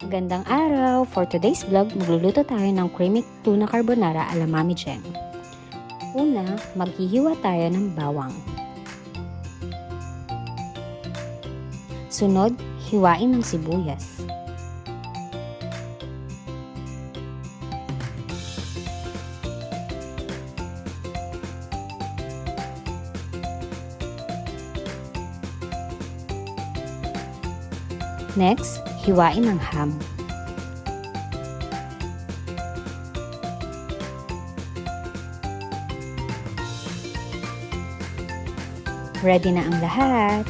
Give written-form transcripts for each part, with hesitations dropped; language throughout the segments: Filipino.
Magandang araw! For today's vlog, magluluto tayo ng creamy tuna carbonara ala Mami Jem. Una, maghihiwa tayo ng bawang. Sunod, hiwain ng sibuyas. Next, hiwain ng ham. Ready na ang lahat.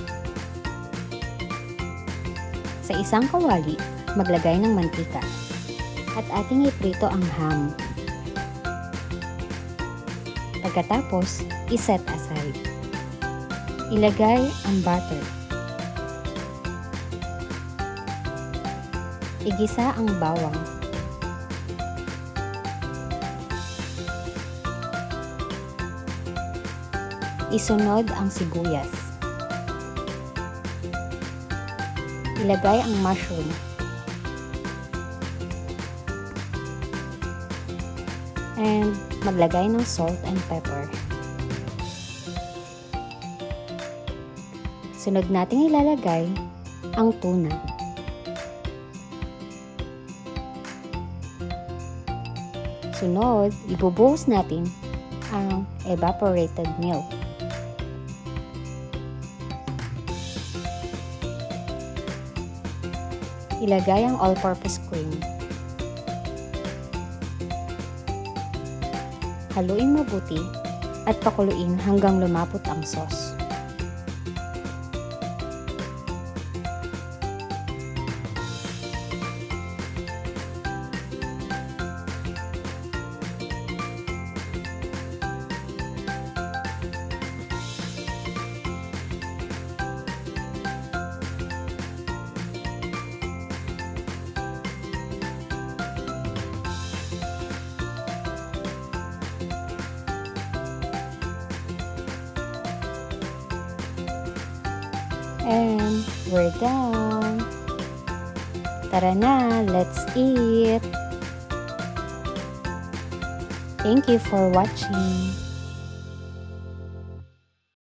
Sa isang kawali, maglagay ng mantika at ating iprito ang ham. Pagkatapos, iset aside. Ilagay ang butter. Igisa ang bawang. Isunod ang sibuyas. Ilagay ang mushroom. And maglagay ng salt and pepper. Sunod nating ilalagay ang tuna. Sunod, ibubuhos natin ang evaporated milk. Ilagay ang all-purpose cream. Haluin mabuti at pakuluin hanggang lumapot ang sauce. And we're done. Tara na, let's eat. Thank you for watching.